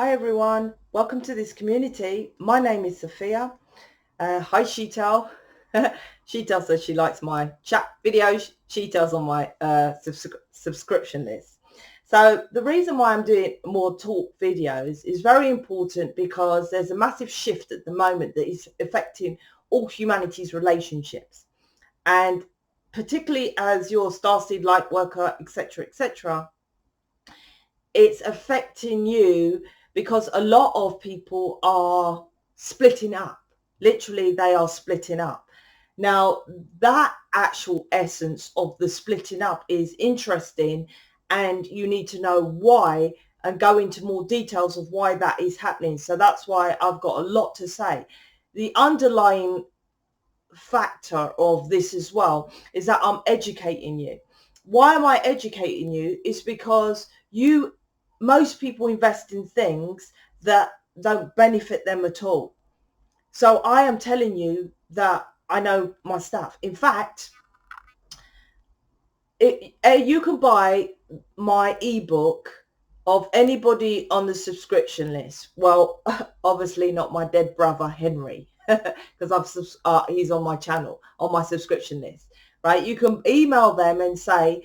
Hi everyone, welcome to this community. My name is Sophia. Hi Sheetal. Sheetal says she likes my chat videos. Sheetal's on my subscription list. So the reason why I'm doing more talk videos is very important because there's a massive shift at the moment that is affecting all humanity's relationships. And particularly as your Starseed, Lightworker, etc., it's affecting you because a lot of people are splitting up. Literally, they are splitting up. Now, that actual essence of the splitting up is interesting, and you need to know why and go into more details of why that is happening. So that's why I've got a lot to say. The underlying factor of this as well is that I'm educating you. Why am I educating you? Is because most people invest in things that don't benefit them at all. So I am telling you that I know my stuff. In fact, you can buy my ebook of anybody on the subscription list. Well, obviously not my dead brother Henry, because he's on my channel, on my subscription list, right? You can email them and say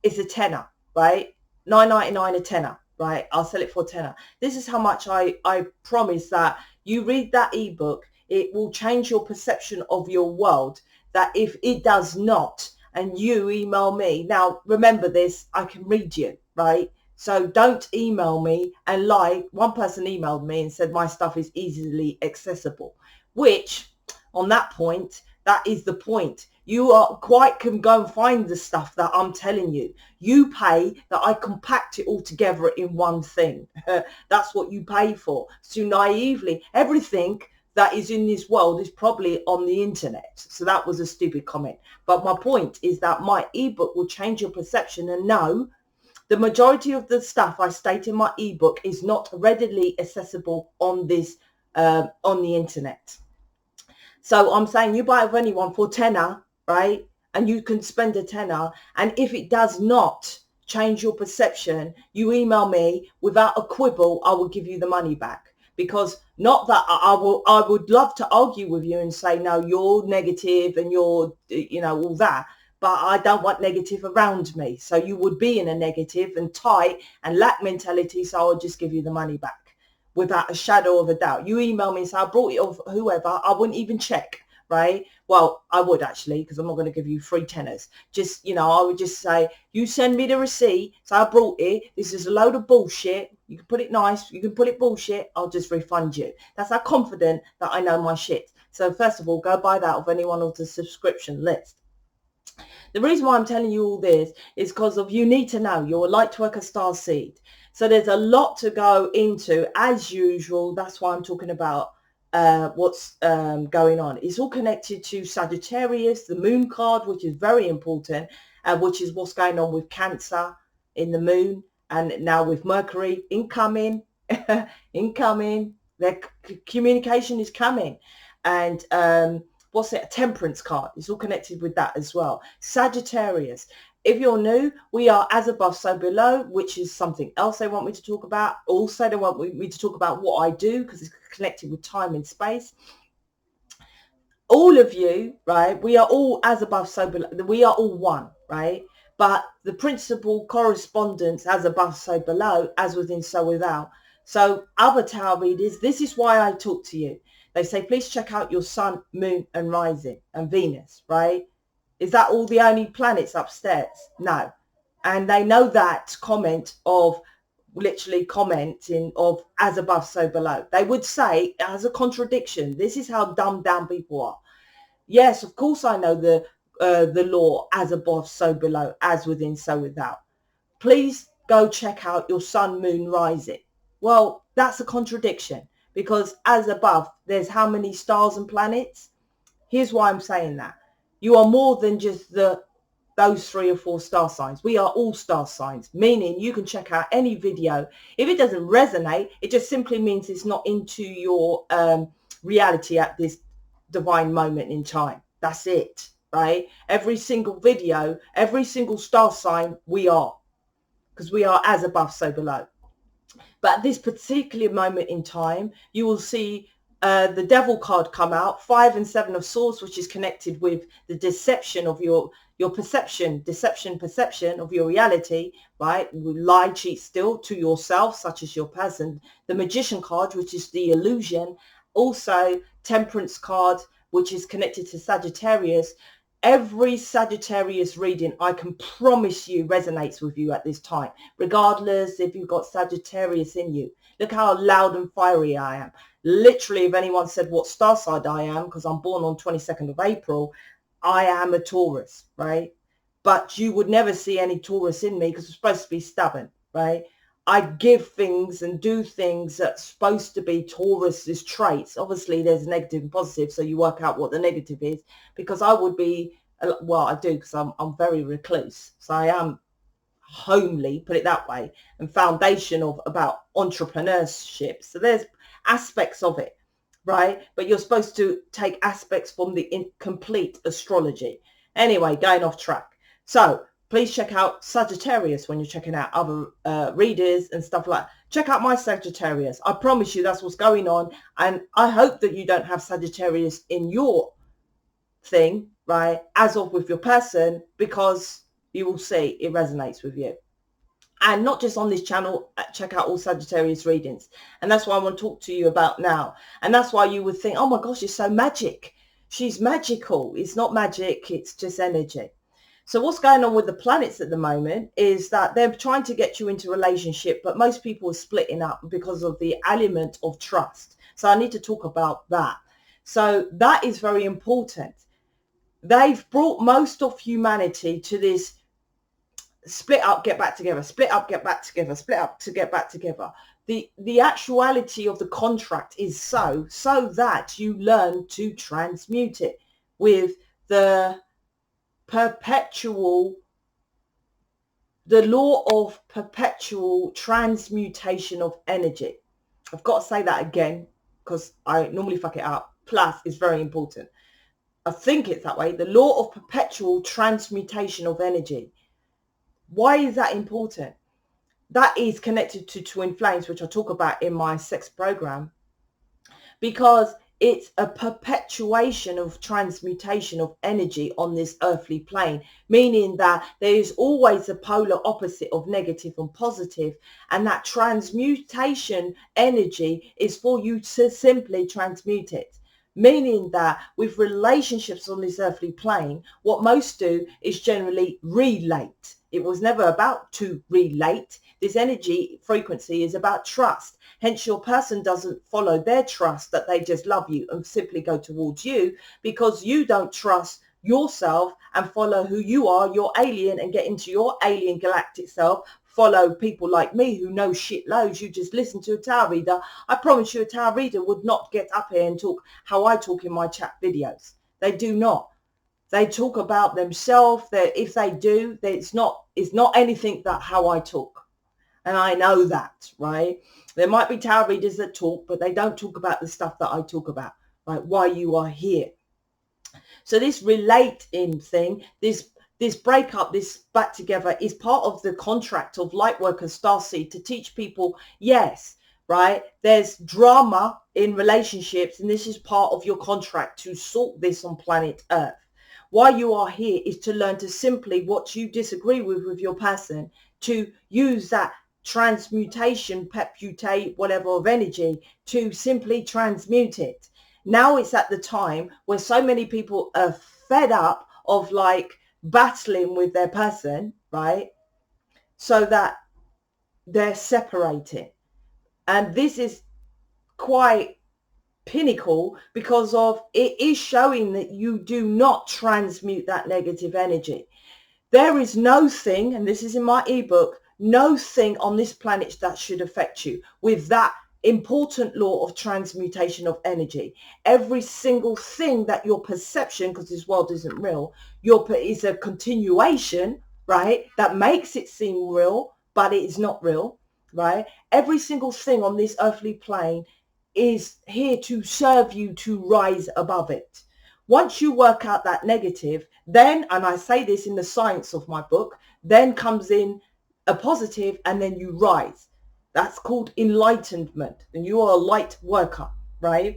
it's a tenner, right? $9.99 a tenner, right? I'll sell it for a tenner. This is how much I promise that you read that ebook, it will change your perception of your world. That if it does not, and you email me. Now, remember this, I can read you, right? So don't email me and lie. One person emailed me and said my stuff is easily accessible, which on that point, that is the point. You can go and find the stuff that I'm telling you. You pay that I compact it all together in one thing. That's what you pay for. So naively, everything that is in this world is probably on the internet. So that was a stupid comment. But my point is that my ebook will change your perception. And no, the majority of the stuff I state in my ebook is not readily accessible on the internet. So I'm saying you buy it of anyone for tenner, right? And you can spend a tenner. And if it does not change your perception, you email me without a quibble, I will give you the money back. Because not that I would love to argue with you and say, no, you're negative and you're, all that. But I don't want negative around me. So you would be in a negative and tight and lack mentality. So I'll just give you the money back without a shadow of a doubt. You email me and say, I brought it off whoever. I wouldn't even check, right? Well, I would actually, because I'm not going to give you free tenors. Just, I would just say, you send me the receipt. So I brought it. This is a load of bullshit. You can put it nice. You can put it bullshit. I'll just refund you. That's how confident that I know my shit. So first of all, go buy that of anyone on the subscription list. The reason why I'm telling you all this is because of you need to know you're a Lightworker Starseed. So there's a lot to go into as usual. That's why I'm talking about what's going on. It's all connected to Sagittarius, the moon card, which is very important, which is what's going on with Cancer in the moon, and now with Mercury incoming, their communication is coming. And what's it? A Temperance card. It's all connected with that as well. Sagittarius. If you're new, we are as above, so below, which is something else they want me to talk about. Also, they want me to talk about what I do because it's connected with time and space. All of you, right? We are all as above, so below. We are all one, right? But the principal correspondence as above, so below, as within, so without. So other tarot readers, this is why I talk to you. They say, please check out your sun, moon and rising and Venus, right? Is that all the only planets upstairs? No. And they know that comment of literally commenting of as above, so below. They would say as a contradiction. This is how dumbed down people are. Yes, of course I know the law as above, so below, as within, so without. Please go check out your sun, moon, rising. Well, that's a contradiction. Because as above, there's how many stars and planets? Here's why I'm saying that. You are more than just those 3 or 4 star signs. We are all star signs, meaning you can check out any video. If it doesn't resonate, it just simply means it's not into your reality at this divine moment in time. That's it, right? Every single video, every single star sign, we are. Because we are as above, so below. But at this particular moment in time, you will see the devil card come out, 5 and 7 of swords, which is connected with the deception of your perception of your reality, right? Lie, cheat, steal to yourself, such as your person. The magician card, which is the illusion. Also temperance card, which is connected to Sagittarius. Every Sagittarius reading, I can promise you, resonates with you at this time, regardless if you've got Sagittarius in you. Look how loud and fiery I am. Literally, if anyone said what star sign I am, because I'm born on 22nd of April, I am a Taurus, right? But you would never see any Taurus in me because I'm supposed to be stubborn, right? I give things and do things that's supposed to be Taurus's traits. Obviously, there's negative and positive, so you work out what the negative is, because I would be, well, I do, because I'm very recluse. So I am homely, put it that way, and foundation of about entrepreneurship. So there's aspects of it, right? But you're supposed to take aspects from the incomplete astrology. Anyway, going off track. So please check out Sagittarius when you're checking out other readers and stuff like that. Check out my Sagittarius. I promise you that's what's going on. And I hope that you don't have Sagittarius in your thing, right, as of with your person, because you will see it resonates with you. And not just on this channel, check out all Sagittarius readings. And that's what I want to talk to you about now. And that's why you would think, oh my gosh, she's so magic. She's magical. It's not magic, it's just energy. So what's going on with the planets at the moment is that they're trying to get you into a relationship, but most people are splitting up because of the element of trust. So I need to talk about that. So that is very important. They've brought most of humanity to this split up, get back together, split up, get back together, split up to get back together. The actuality of the contract is so that you learn to transmute it with the law of perpetual transmutation of energy. I've got to say that again because I normally fuck it up. Plus, it's very important. I think it's that way. The law of perpetual transmutation of energy. Why is that important? That is connected to twin flames, which I talk about in my sex program, because it's a perpetuation of transmutation of energy on this earthly plane, meaning that there is always a polar opposite of negative and positive, and that transmutation energy is for you to simply transmute it. Meaning that with relationships on this earthly plane, what most do is generally relate. It was never about to relate. This energy frequency is about trust. Hence, your person doesn't follow their trust that they just love you and simply go towards you, because you don't trust yourself and follow who you are, your alien, and get into your alien galactic self. Follow people like me who know shit loads. You just listen to a tarot reader. I promise you a tarot reader would not get up here and talk how I talk in my chat videos. They do not. They talk about themselves. If they do, it's not anything that how I talk. And I know that, right? There might be tarot readers that talk, but they don't talk about the stuff that I talk about, like why you are here. So this relating thing, this breakup, this back together is part of the contract of Lightworkers, Starseed, to teach people, yes, right, there's drama in relationships, and this is part of your contract to sort this on planet Earth. Why you are here is to learn to simply what you disagree with your person, to use that transmutation, peputate, whatever of energy, to simply transmute it. Now it's at the time where so many people are fed up of like battling with their person, right? So that they're separating. And this is quite pinnacle because of it is showing that you do not transmute that negative energy. There is no thing, and this is in my ebook, no thing on this planet that should affect you with that important law of transmutation of energy. Every single thing that your perception, because this world isn't real, is a continuation, right, that makes it seem real, but it is not real, right? Every single thing on this earthly plane is here to serve you to rise above it. Once you work out that negative, then, and I say this in the science of my book, then comes in a positive, and then you rise. That's called enlightenment. And you are a light worker, right?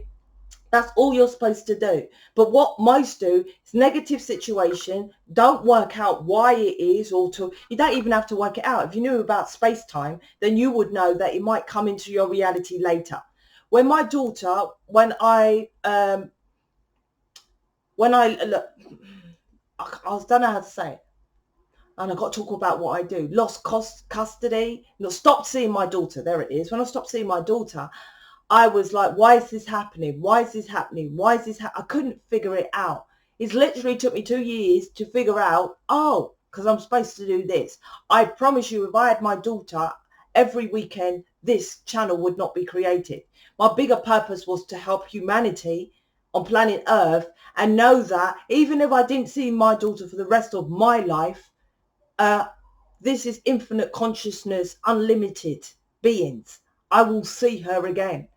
That's all you're supposed to do. But what most do is negative situation, don't work out why it is, or you don't even have to work it out. If you knew about space-time, then you would know that it might come into your reality later. When my daughter, look, I don't know how to say it, and I've got to talk about what I do. Lost custody, stopped seeing my daughter. There it is. When I stopped seeing my daughter, I was like, why is this happening? Why is this happening? Why is this I couldn't figure it out. It literally took me 2 years to figure out, oh, because I'm supposed to do this. I promise you, if I had my daughter every weekend, this channel would not be created. My bigger purpose was to help humanity on planet Earth, and know that even if I didn't see my daughter for the rest of my life, this is infinite consciousness, unlimited beings. I will see her again.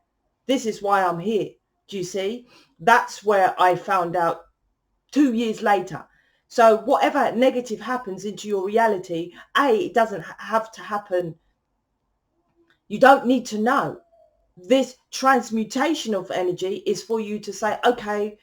This is why I'm here. Do you see? That's where I found out 2 years later. So whatever negative happens into your reality, it doesn't have to happen. You don't need to know. This transmutation of energy is for you to say, okay,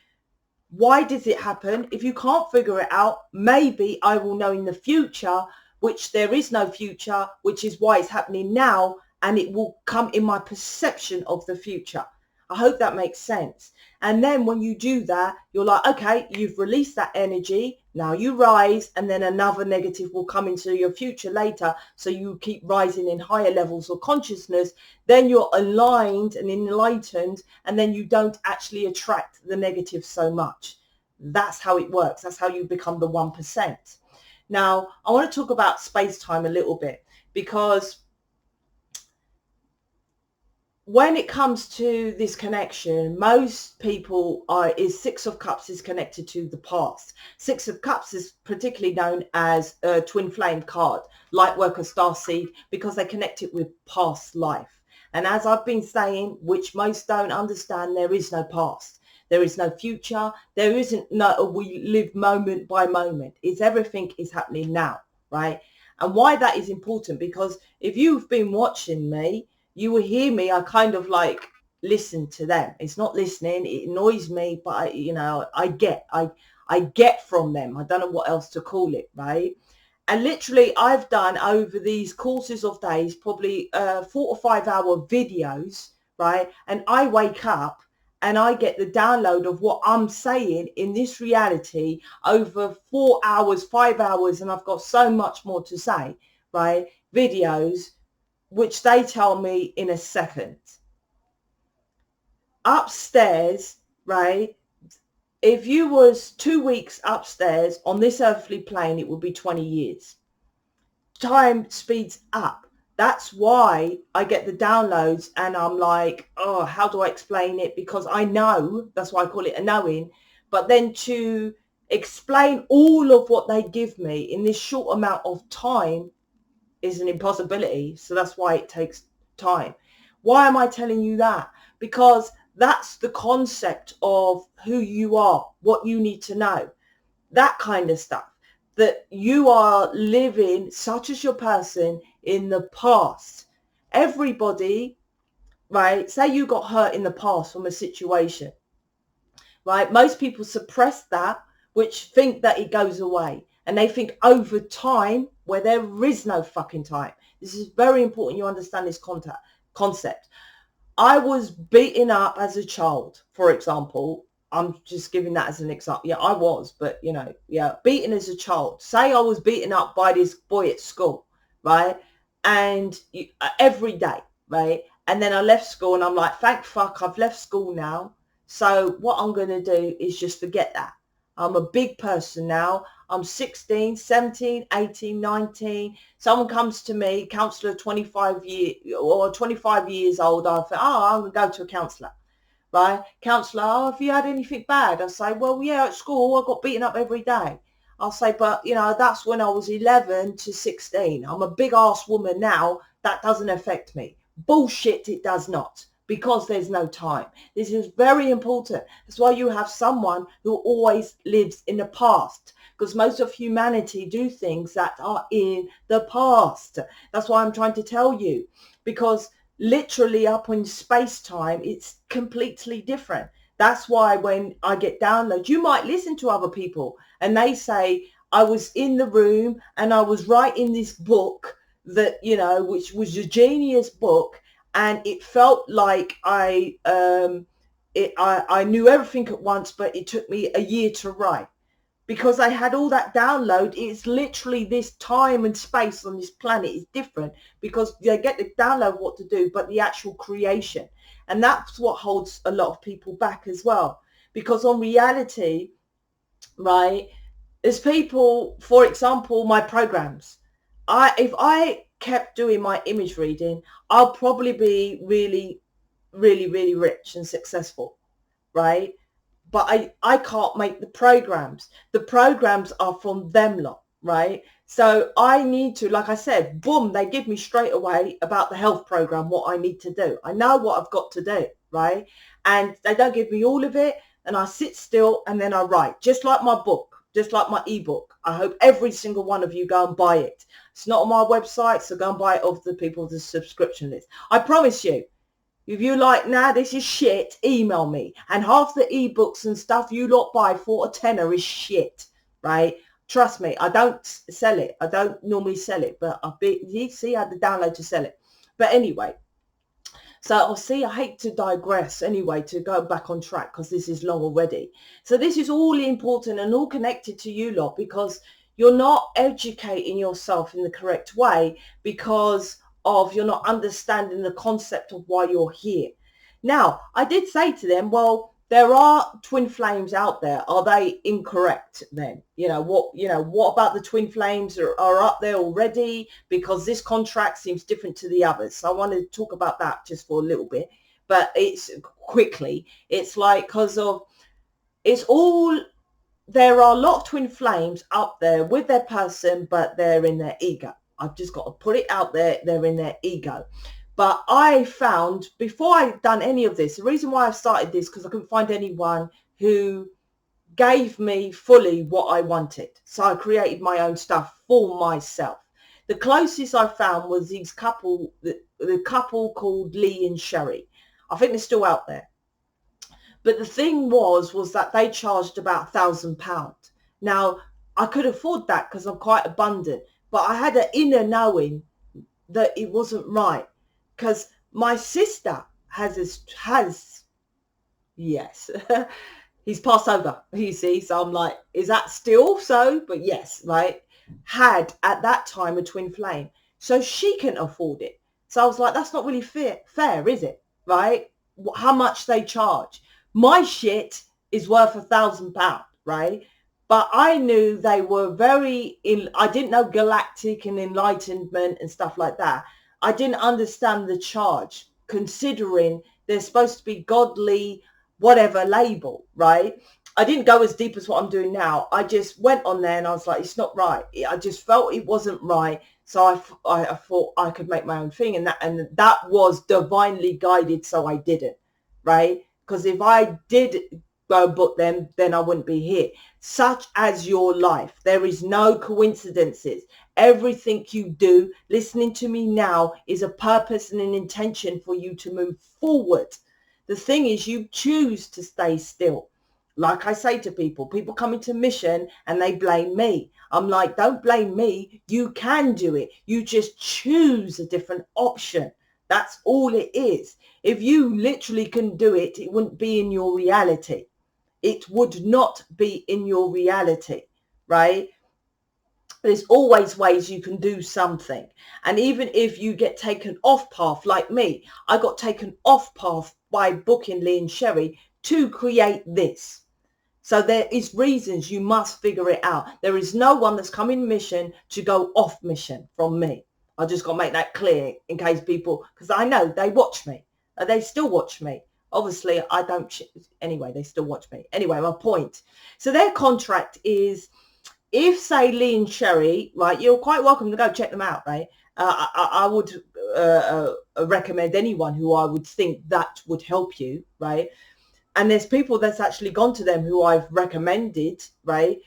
why does it happen? If you can't figure it out, maybe I will know in the future, which there is no future, which is why it's happening now, and it will come in my perception of the future. I hope that makes sense. And then when you do that, you're like, okay, you've released that energy. Now you rise, and then another negative will come into your future later. So you keep rising in higher levels of consciousness. Then you're aligned and enlightened, and then you don't actually attract the negative so much. That's how it works. That's how you become the 1%. Now, I want to talk about space-time a little bit, because when it comes to this connection, most people Six of Cups is connected to the past. Six of Cups is particularly known as a twin flame card, Lightworker, Starseed, because they connect it with past life. And as I've been saying, which most don't understand, there is no past. There is no future. There isn't we live moment by moment. It's everything is happening now, right? And why that is important, because if you've been watching me, you will hear me. I kind of like listen to them. It's not listening. It annoys me, but I get from them. I don't know what else to call it, right? And literally, I've done over these courses of days, probably 4 or 5 hour videos, right? And I wake up and I get the download of what I'm saying in this reality over 4 hours, 5 hours, and I've got so much more to say, right? Videos, which they tell me in a second. Upstairs, right? If you was 2 weeks upstairs on this earthly plane, it would be 20 years. Time speeds up. That's why I get the downloads and I'm like, oh, how do I explain it? Because I know, that's why I call it a knowing. But then to explain all of what they give me in this short amount of time is an impossibility. So that's why it takes time. Why am I telling you that? Because that's the concept of who you are, what you need to know, that kind of stuff, that you are living such as your person in the past. Everybody, right? Say you got hurt in the past from a situation, right? Most people suppress that, which think that it goes away. And they think over time, where there is no fucking time. This is very important you understand this concept. I was beaten up as a child, for example. I'm just giving that as an example. Yeah, I was, but beaten as a child. Say I was beaten up by this boy at school, right? And every day, right? And then I left school and I'm like, thank fuck, I've left school now. So what I'm going to do is just forget that. I'm a big person now. I'm 16, 17, 18, 19. Someone comes to me, counsellor 25 years old. I think, I'm going to go to a counsellor, right? Counsellor, have you had anything bad? I say, well, yeah, at school I got beaten up every day. I'll say, but, that's when I was 11 to 16. I'm a big ass woman now. That doesn't affect me. Bullshit, it does not. Because there's no time. This is very important. That's why you have someone who always lives in the past, because most of humanity do things that are in the past. That's why I'm trying to tell you. because literally up in space-time, it's completely different. That's why when I get downloads, you might listen to other people and they say, I was in the room and I was writing this book that, you know, which was a genius book, and it felt like I knew everything at once, but it took me a year to write. Because I had all that download. It's literally this time and space on this planet is different, because they get the download what to do, but the actual creation. And that's what holds a lot of people back as well. Because on reality, right, there's people, for example, my programs. If I kept doing my image reading, I'll probably be really, really, really rich and successful, right? But I can't make the programs. The programs are from them lot, right? So I need to, like I said, boom, they give me straight away about the health program, what I need to do. I know what I've got to do, right? And they don't give me all of it, and I sit still and then I write, just like my book, just like my ebook. I hope every single one of you go and buy it. It's not on my website, so go and buy it off the people of the subscription list. I promise you, if you like, nah, this is shit, email me. And half the ebooks and stuff you lot buy for a tenner is shit, right? Trust me, I don't sell it. I don't normally sell it, but you see, I had to download to sell it. But anyway, so I'll see, I hate to digress anyway, to go back on track, because this is long already. So this is all important and all connected to you lot, because you're not educating yourself in the correct way, because of you're not understanding the concept of why you're here. Now, I did say to them, well, there are twin flames out there. Are they incorrect then? What about the twin flames are up there already? Because this contract seems different to the others. So I want to talk about that just for a little bit, but it's quickly. It's like, because of, it's all, there are a lot of twin flames up there with their person, but they're in their ego. I've just got to put it out there. They're in their ego. But I found, before I'd done any of this, the reason why I started this, because I couldn't find anyone who gave me fully what I wanted. So I created my own stuff for myself. The closest I found was these couple, the couple called Lee and Sherry. I think they're still out there. But the thing was that they charged about £1,000. Now, I could afford that because I'm quite abundant. But I had an inner knowing that it wasn't right, because my sister yes, he's passed over, you see. So I'm like, is that still so? But yes, right, had at that time a twin flame, so she can afford it. So I was like, that's not really fair, is it? Right? How much they charge? My shit is worth £1,000, right? But I knew they were I didn't know galactic and enlightenment and stuff like that. I didn't understand the charge, considering they're supposed to be godly, whatever label, right? I didn't go as deep as what I'm doing now. I just went on there and I was like, it's not right. I just felt it wasn't right. So I thought I could make my own thing, and that was divinely guided. So I didn't, right? Because if I did go book them, then I wouldn't be here. Such as your life. There is no coincidences. Everything you do, listening to me now, is a purpose and an intention for you to move forward. The thing is, you choose to stay still. Like I say to people come into mission and they blame me. I'm like, don't blame me. You can do it. You just choose a different option. That's all it is. If you literally couldn't do it, it wouldn't be in your reality. It would not be in your reality, right? There's always ways you can do something. And even if you get taken off path, like me, I got taken off path by booking Lee and Sherry to create this. So there is reasons. You must figure it out. There is no one that's come in mission to go off mission from me. I just got to make that clear in case people, because I know they watch me. They still watch me. Obviously, I don't. Anyway, they still watch me. Anyway, my point. So their contract is, if, say, Lee and Sherry, right, you're quite welcome to go check them out, right? I would recommend anyone who I would think that would help you, right? And there's people that's actually gone to them who I've recommended, right?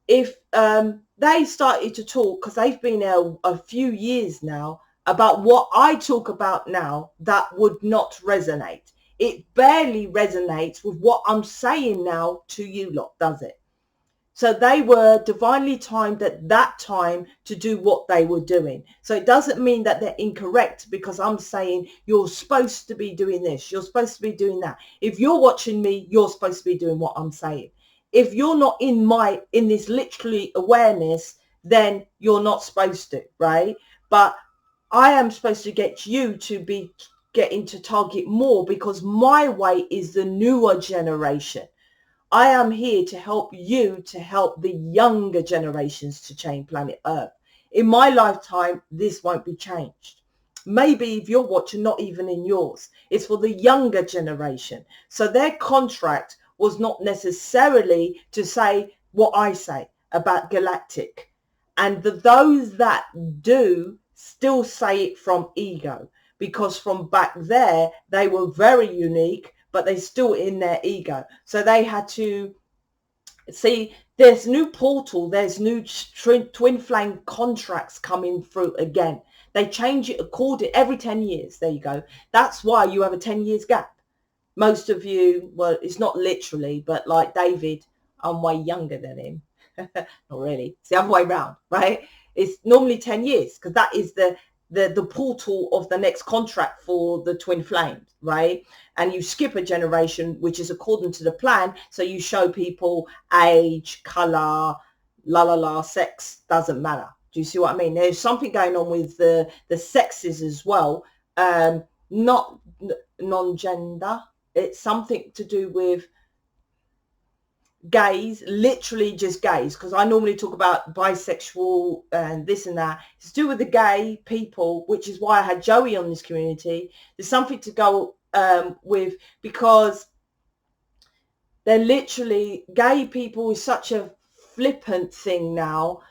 If they started to talk, because they've been there a few years now, about what I talk about now, that would not resonate. It barely resonates with what I'm saying now to you lot, does it? So they were divinely timed at that time to do what they were doing. So it doesn't mean that they're incorrect, because I'm saying you're supposed to be doing this, you're supposed to be doing that. If you're watching me, you're supposed to be doing what I'm saying. If you're not in this literally awareness, then you're not supposed to, right? But I am supposed to get you to be getting to target more, because my way is the newer generation. I am here to help you, to help the younger generations to change planet Earth. In my lifetime, this won't be changed. Maybe if you're watching, not even in yours. It's for the younger generation. So their contract was not necessarily to say what I say about galactic. And those that do still say it from ego, because from back there, they were very unique, but they're still in their ego. So they had to see, there's new portal, there's new twin flame contracts coming through again. They change it according every 10 years. There you go. That's why you have a 10 years gap. Most of you, well, it's not literally, but like David, I'm way younger than him. Not really. It's the other way around, right? It's normally 10 years, because that is the portal of the next contract for the twin flames, right? And you skip a generation, which is according to the plan. So you show people age, color, sex doesn't matter. Do you see what I mean? There's something going on with the sexes as well. Not non-gender. It's something to do with gays, literally just gays, because I normally talk about bisexual and this and that. It's to do with the gay people, which is why I had Joey on this community. There's something to go with, because they're literally, gay people is such a flippant thing now.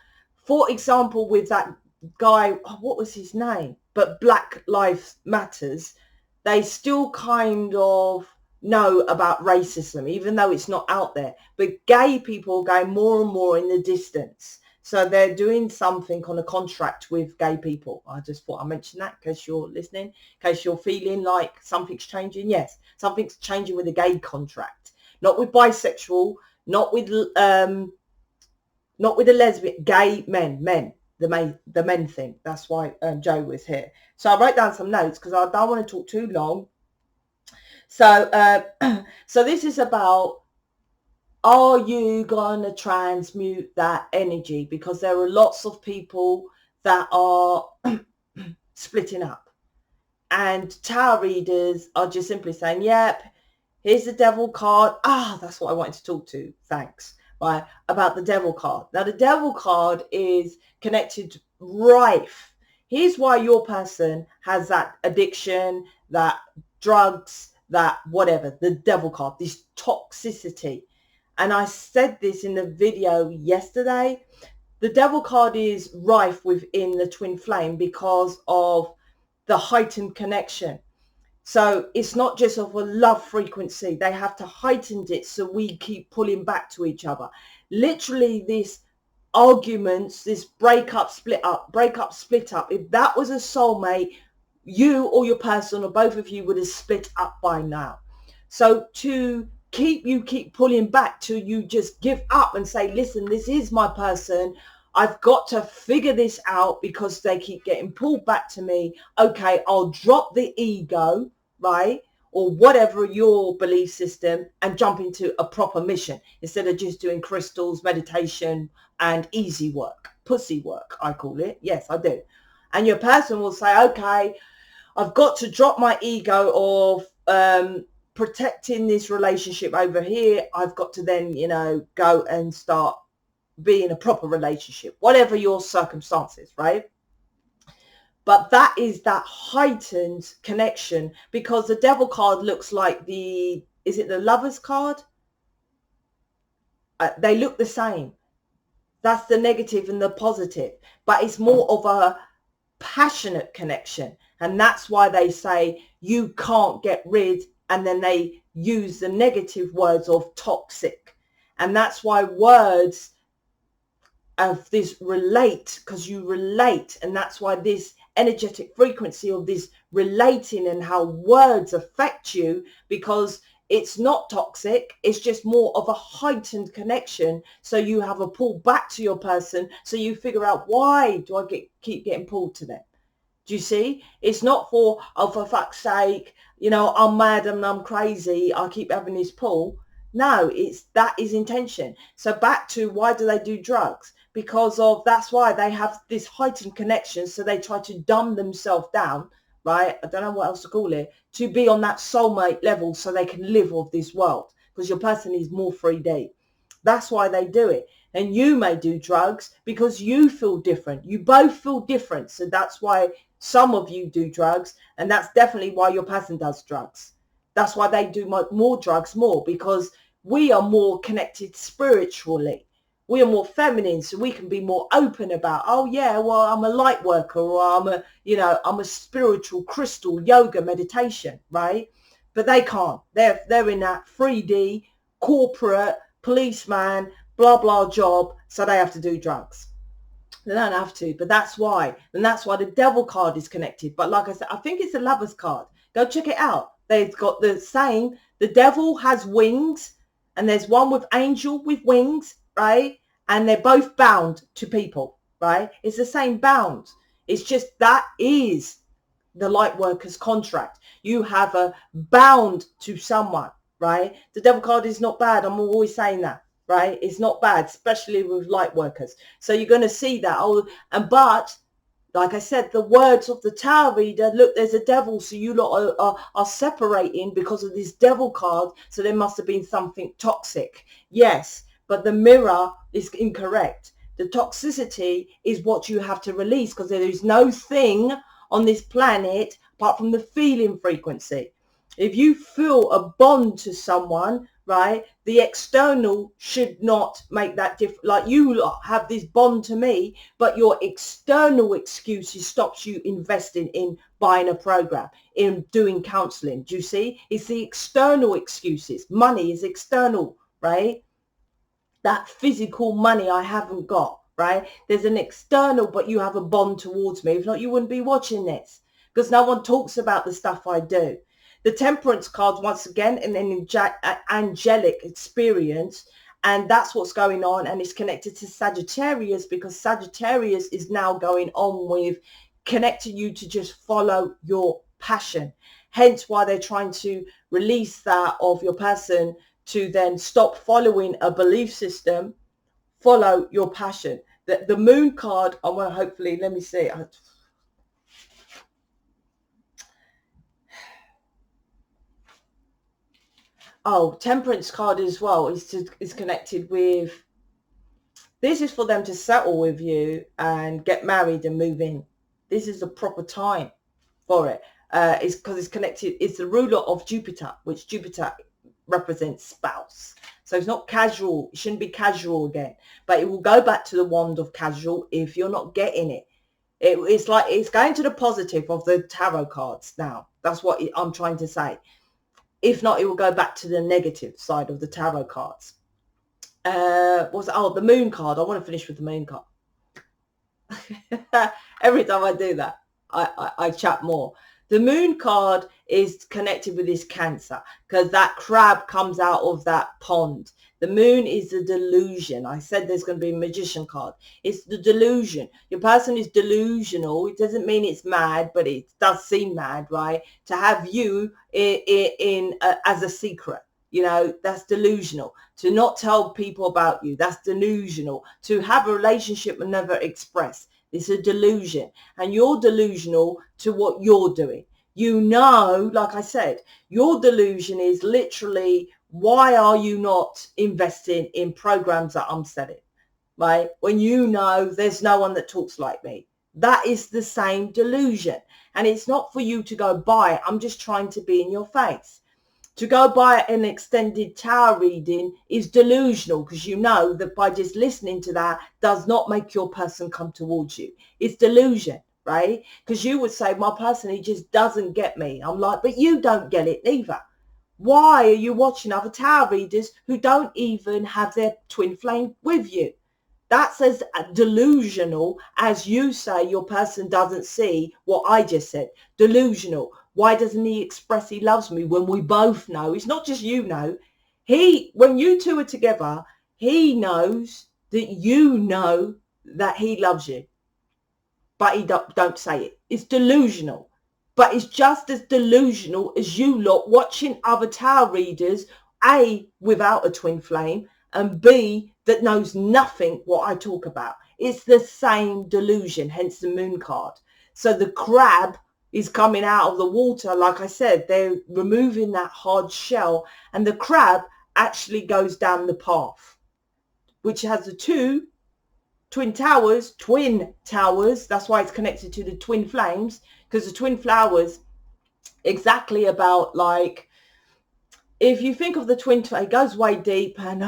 For example, with that guy, what was his name? But Black Lives Matters, they still kind of know about racism, even though it's not out there. But gay people are going more and more in the distance. So they're doing something on a contract with gay people. I just thought I'd mention that in case you're listening, in case you're feeling like something's changing. Yes, something's changing with a gay contract. Not with bisexual, not with the lesbian, gay men, the men thing. That's why Joe was here. So I wrote down some notes because I don't want to talk too long. So so this is about, are you going to transmute that energy? Because there are lots of people that are splitting up. And tarot readers are just simply saying, yep, here's the devil card. That's what I wanted to talk to. Thanks. Right, about the devil card. Now, the devil card is connected rife. Here's why your person has that addiction, that drugs, that whatever, the devil card, this toxicity. And I said this in the video yesterday. The devil card is rife within the twin flame because of the heightened connection. So it's not just of a love frequency. They have to heighten it so we keep pulling back to each other. Literally, this arguments, this break up, split up, if that was a soulmate, you or your person or both of you would have split up by now. So to keep pulling back till you just give up and say, listen, this is my person. I've got to figure this out because they keep getting pulled back to me. Okay, I'll drop the ego, right? Or whatever your belief system, and jump into a proper mission instead of just doing crystals, meditation, and easy work, pussy work, I call it. Yes, I do. And your person will say, okay, I've got to drop my ego of protecting this relationship over here. I've got to then, go and start being a proper relationship, whatever your circumstances, right? But that is that heightened connection, because the devil card looks like is it the Lover's card? They look the same. That's the negative and the positive, but it's more of a passionate connection. And that's why they say you can't get rid, and then they use the negative words of toxic. And that's why words of this relate, because you relate, and that's why this energetic frequency of this relating and how words affect you, because it's not toxic. It's just more of a heightened connection. So you have a pull back to your person. So you figure out, why do I keep getting pulled to them? Do you see? It's not for, oh, for fuck's sake, you know, I'm mad and I'm crazy, I keep having this pull. No, that is intention. So back to, why do they do drugs? Because of, that's why they have this heightened connection. So they try to dumb themselves down, right? I don't know what else to call it, to be on that soulmate level so they can live off this world, because your person is more 3D. That's why they do it. And you may do drugs because you feel different. You both feel different. So that's why some of you do drugs, and that's definitely why your person does drugs. That's why they do more drugs more, because we are more connected spiritually. We are more feminine, so we can be more open about, oh yeah, well, I'm a light worker, or I'm a spiritual crystal, yoga, meditation, right? But they can't. They're in that 3D corporate policeman, blah, blah job, so they have to do drugs. They don't have to, but that's why. And that's why the devil card is connected. But like I said, I think it's a lover's card. Go check it out. They've got the same. The devil has wings, and there's one with angel with wings, right? And they're both bound to people, right? It's the same bound. It's just that is the light worker's contract. You have a bound to someone, right? The devil card is not bad. I'm always saying that. Right? It's not bad, especially with light workers. So you're going to see that. But like I said, the words of the tarot reader, look, there's a devil. So you lot are separating because of this devil card. So there must have been something toxic. Yes, but the mirror is incorrect. The toxicity is what you have to release, because there is no thing on this planet apart from the feeling frequency. If you feel a bond to someone, right, the external should not make that difference. Like, you have this bond to me, but your external excuses stops you investing in buying a program, in doing counseling. Do you see? It's the external excuses. Money is external, right? That physical money I haven't got, right? There's an external, but you have a bond towards me. If not, you wouldn't be watching this, because no one talks about the stuff I do. The Temperance card, once again, an angelic experience, and that's what's going on, and it's connected to Sagittarius, because Sagittarius is now going on with connecting you to just follow your passion. Hence why they're trying to release that of your person, to then stop following a belief system, follow your passion. The Moon card, I want to hopefully, let me see. Temperance card as well is connected with, this is for them to settle with you and get married and move in. This is the proper time for it. It's because it's connected. It's the ruler of Jupiter, which Jupiter represents spouse. So it's not casual. It shouldn't be casual again, but it will go back to the wand of casual if you're not getting it. It's like it's going to the positive of the tarot cards now. That's what I'm trying to say. If not, it will go back to the negative side of the tarot cards. The Moon card. I want to finish with the Moon card. Every time I do that, I chat more. The Moon card is connected with this Cancer, because that crab comes out of that pond. The Moon is the delusion. I said there's going to be a Magician card. It's the delusion. Your person is delusional. It doesn't mean it's mad, but it does seem mad, right? To have you as a secret. You know, that's delusional. To not tell people about you, that's delusional. To have a relationship and never express, it's a delusion. And you're delusional to what you're doing. You know, like I said, your delusion is literally, why are you not investing in programs that I'm selling, right? When you know there's no one that talks like me. That is the same delusion. And it's not for you to go buy it. I'm just trying to be in your face. To go buy an extended tarot reading is delusional, because you know that by just listening to that does not make your person come towards you. It's delusion, right? Because you would say, my person, he just doesn't get me. I'm like, but you don't get it either. Why are you watching other tarot readers who don't even have their twin flame with you? That's as delusional as you say your person doesn't see what I just said. Delusional. Why doesn't he express he loves me when we both know? It's not just you know. When you two are together, he knows that you know that he loves you. But he don't say it. It's delusional. But it's just as delusional as you lot watching other tarot readers, A, without a twin flame, and B, that knows nothing what I talk about. It's the same delusion, hence the moon card. So the crab is coming out of the water. Like I said, they're removing that hard shell, and the crab actually goes down the path, which has the two twin towers. That's why it's connected to the twin flames, because the twin flowers exactly about, like, if you think of the twin, it goes way deep, and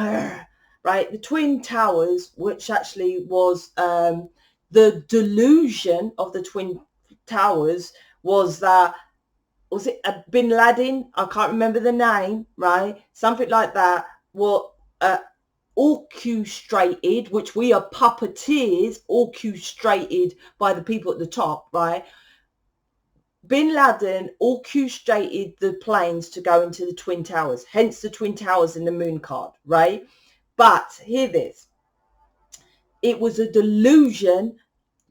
right, the twin towers, which actually was the delusion of the twin towers, was that, was it Bin Laden? I can't remember the name, right? Something like that. What orchestrated, which we are puppeteers, orchestrated by the people at the top, right? Bin Laden orchestrated the planes to go into the Twin Towers, hence the Twin Towers in the moon card, right? But hear this, it was a delusion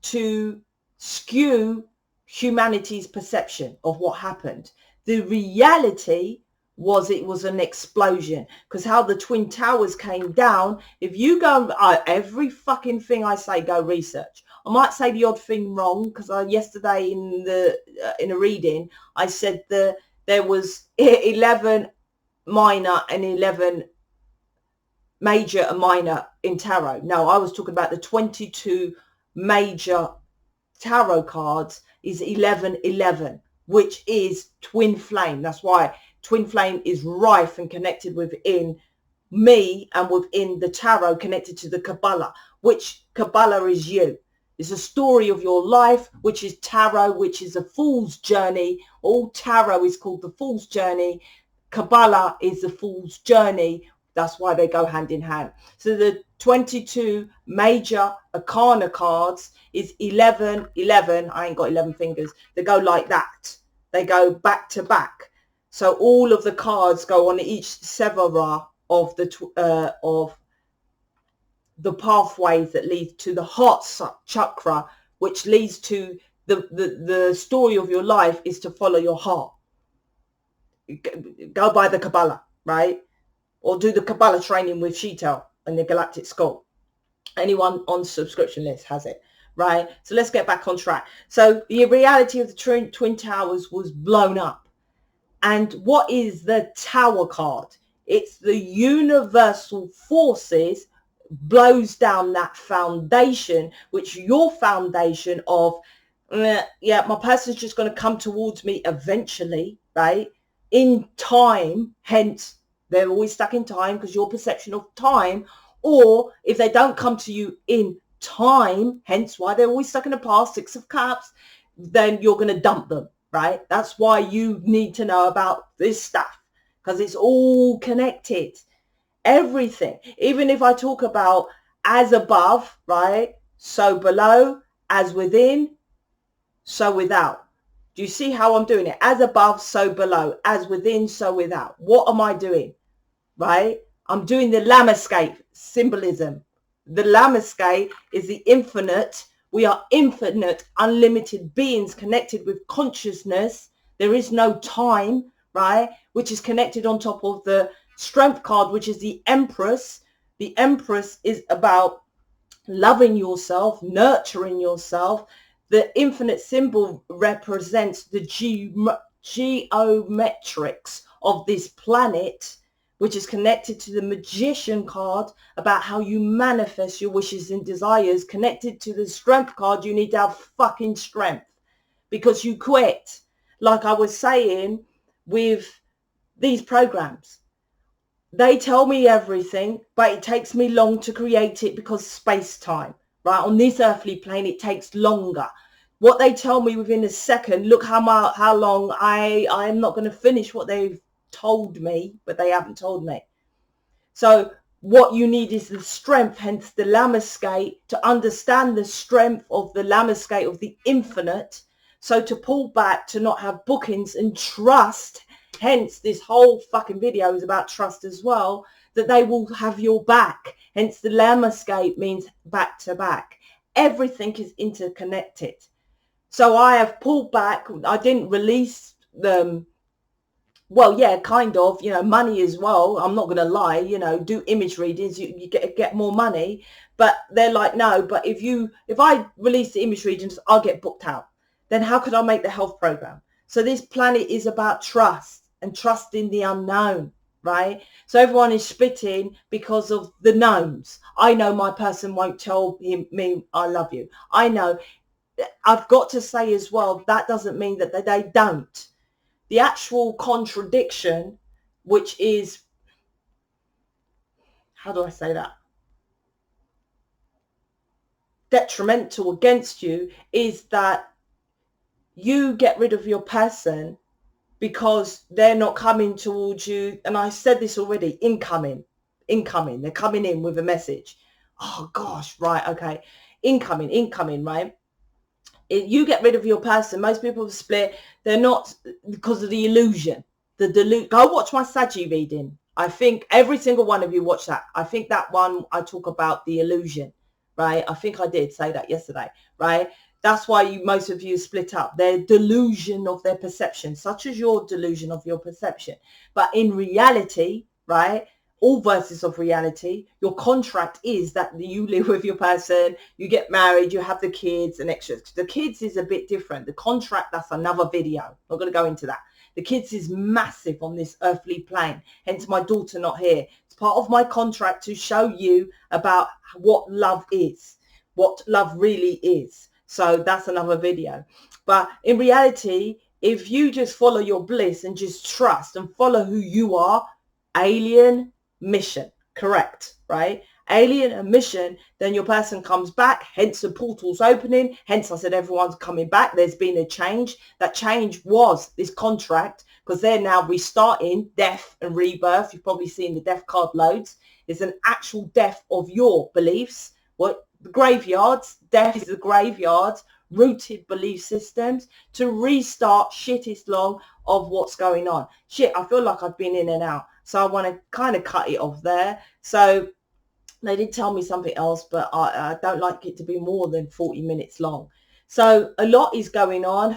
to skew humanity's perception of what happened. The reality was it was an explosion, because how the Twin Towers came down, if you go, every fucking thing I say, go research. I might say the odd thing wrong, because yesterday in a reading, I said there was 11 minor and 11 major and minor in tarot. No, I was talking about the 22 major tarot cards is 1111, which is twin flame. That's why twin flame is rife and connected within me and within the tarot, connected to the Kabbalah, which Kabbalah is you. It's a story of your life, which is tarot, which is a fool's journey. All tarot is called the fool's journey. Kabbalah is the fool's journey. That's why they go hand in hand. So the 22 major arcana cards is 1111. I ain't got 11 fingers. They go like that. They go back to back. So all of the cards go on each severa of the pathways that lead to the heart chakra, which leads to the story of your life is to follow your heart. Go by the Kabbalah, right? Or do the Kabbalah training with Sheetal in the Galactic School. Anyone on subscription list has it, right? So let's get back on track. So the reality of the Twin Towers was blown up. And what is the Tower card? It's the universal forces blows down that foundation, which your foundation of, yeah, my person's just going to come towards me eventually, right? In time, hence they're always stuck in time because your perception of time, or if they don't come to you in time, hence why they're always stuck in the past, Six of Cups, then you're going to dump them, right? That's why you need to know about this stuff, because it's all connected. Everything. Even if I talk about as above, right, so below, as within, so without. Do you see how I'm doing it? As above, so below, as within, so without. What am I doing? Right? I'm doing the Lamescape symbolism. The Lamescape is the infinite. We are infinite, unlimited beings connected with consciousness. There is no time, right? Which is connected on top of the Strength card, which is the Empress. The Empress is about loving yourself, nurturing yourself. The infinite symbol represents the geometrics of this planet, which is connected to the Magician card, about how you manifest your wishes and desires. Connected to the Strength card, you need to have fucking strength because you quit. Like I was saying with these programs, they tell me everything, but it takes me long to create it because space-time, right? On this earthly plane, it takes longer. What they tell me within a second, look how long I'm not going to finish what they've told me, but they haven't told me. So What you need is the strength, hence the Lamescape, to understand the strength of the Lamescape of the infinite. So to pull back, to not have bookings and trust, hence this whole fucking video is about trust as well, that they will have your back. Hence the Lamescape means back to back. Everything is interconnected. So I have pulled back. I didn't release them. Well, yeah, kind of, money as well. I'm not going to lie, do image readings, you get more money. But they're like, no, but if I release the image readings, I'll get booked out. Then how could I make the health program? So this planet is about trust and trusting the unknown, right? So everyone is spitting because of the knowns. I know my person won't tell me I love you. I know. I've got to say as well, that doesn't mean that they don't. The actual contradiction, which is, how do I say that? Detrimental against you, is that you get rid of your person because they're not coming towards you. And I said this already, incoming. They're coming in with a message. Oh gosh, right, okay. Incoming, right? You get rid of your person. Most people split. They're not, because of the illusion. Go watch my Saggy reading. I think every single one of you watch that. I think that one I talk about the illusion, right? I think I did say that yesterday, right? That's why most of you split up. Their delusion of their perception, such as your delusion of your perception. But in reality, right, all verses of reality, your contract is that you live with your person, you get married, you have the kids and extras. The kids is a bit different. The contract, that's another video. I'm not going to go into that. The kids is massive on this earthly plane. Hence my daughter not here. It's part of my contract to show you about what love is, what love really is. So that's another video. But in reality, if you just follow your bliss and just trust and follow who you are, alien, mission, correct, right? Alien and mission, then your person comes back, hence the portal's opening, hence I said everyone's coming back. There's been a change. That change was this contract, because they're now restarting death and rebirth. You've probably seen the death card loads. It's an actual death of your beliefs. What the graveyards, death is the graveyards, rooted belief systems, to restart shittest long of what's going on. Shit, I feel like I've been in and out. So I want to kind of cut it off there. So they did tell me something else, but I don't like it to be more than 40 minutes long. So a lot is going on.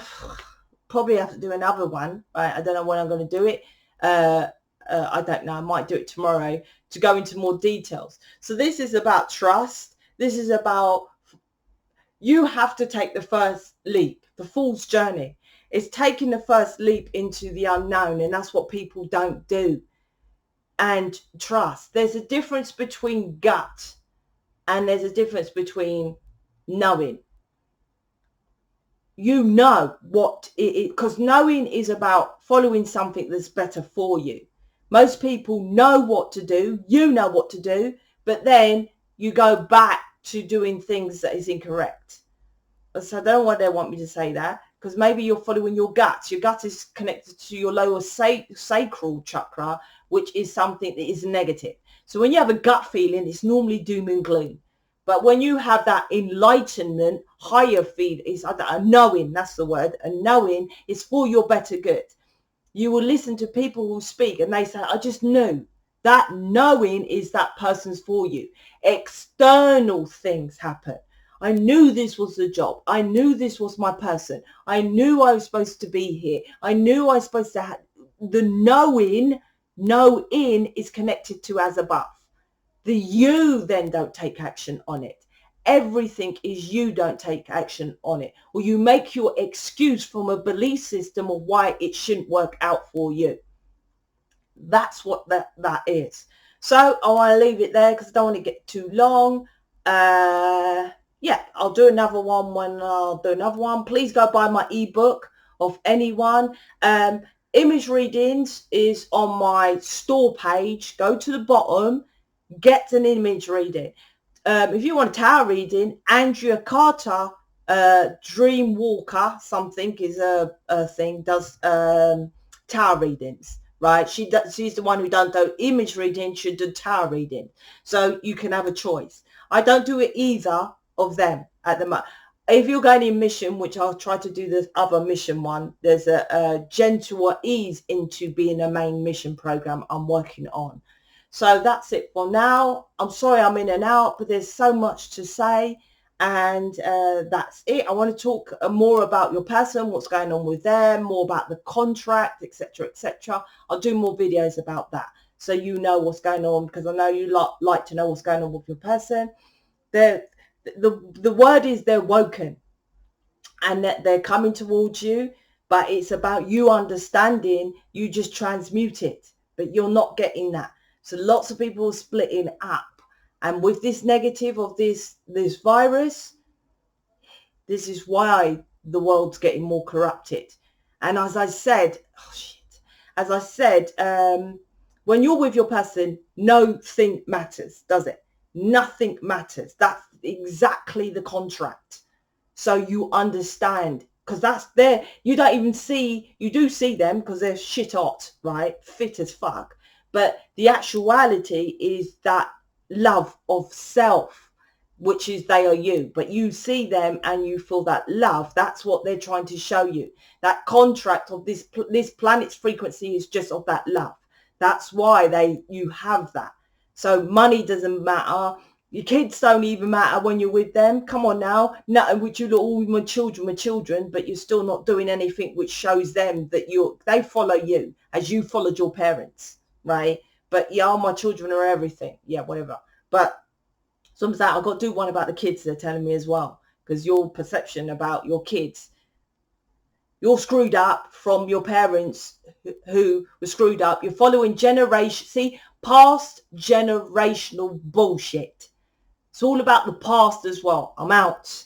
Probably have to do another one. Right? I don't know when I'm going to do it. I don't know. I might do it tomorrow to go into more details. So this is about trust. This is about, you have to take the first leap, the fool's journey. It's taking the first leap into the unknown, and that's what people don't do. And trust. There's a difference between gut and there's a difference between knowing. You know what it is, because knowing is about following something that's better for you. Most people know what to do. You know what to do, but then you go back to doing things that is incorrect. So I don't know why they want me to say that, because maybe you're following your gut. Your gut is connected to your lower sacral chakra, which is something that is negative. So when you have a gut feeling, it's normally doom and gloom. But when you have that enlightenment, higher feed, is a knowing, that's the word, a knowing is for your better good. You will listen to people who speak and they say, I just knew. That knowing is that person's for you. External things happen. I knew this was the job. I knew this was my person. I knew I was supposed to be here. I knew I was supposed to have the knowing is connected to as above. The you then don't take action on it. Everything is you don't take action on it. Or you make your excuse from a belief system of why it shouldn't work out for you. That's what that is. So I want to leave it there because I don't want to get too long. Yeah, I'll do another one when I'll do another one. Please go buy my ebook of anyone. Image readings is on my store page. Go to the bottom, get an image reading. If you want a tarot reading, Andrea Carter, Dream Walker, something is a thing, does tarot readings. right? She's the one who don't do image reading, should do tarot reading. So you can have a choice. I don't do it either of them at the moment. If you're going in mission, which I'll try to do this other mission one, there's a gentle ease into being a main mission program I'm working on. So that's it for now. I'm sorry I'm in and out, but there's so much to say. And that's it. I want to talk more about your person, what's going on with them, more about the contract, etc., etc. I'll do more videos about that, so you know what's going on, because I know you like to know what's going on with your person. The word is they're woken, and that they're coming towards you, but it's about you understanding. You just transmute it, but you're not getting that. So lots of people are splitting up. And with this negative of this virus, this is why the world's getting more corrupted. And as I said, when you're with your person, nothing matters, does it? Nothing matters. That's exactly the contract. So you understand, because that's there. You don't even see, you do see them because they're shit hot, right? Fit as fuck. But the actuality is that love of self, which is they are you, but you see them and you feel that love. That's what they're trying to show you. That contract of this planet's frequency is just of that love. That's why you have that. So money doesn't matter. Your kids don't even matter when you're with them. Come on now. No, which you look, all my children, but you're still not doing anything which shows them that they follow you as you followed your parents, right? But yeah, my children are everything. Yeah, whatever. But sometimes I've got to do one about the kids they're telling me as well, because your perception about your kids, you're screwed up from your parents who were screwed up. You're following past generational bullshit. It's all about the past as well. I'm out.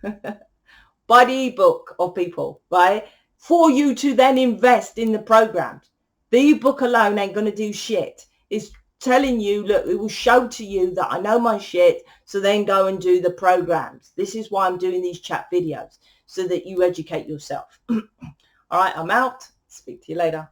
Buy the ebook of people, right? For you to then invest in the programs. The ebook alone ain't going to do shit. It's telling you, look, it will show to you that I know my shit, so then go and do the programs. This is why I'm doing these chat videos, so that you educate yourself. All right, I'm out. Speak to you later.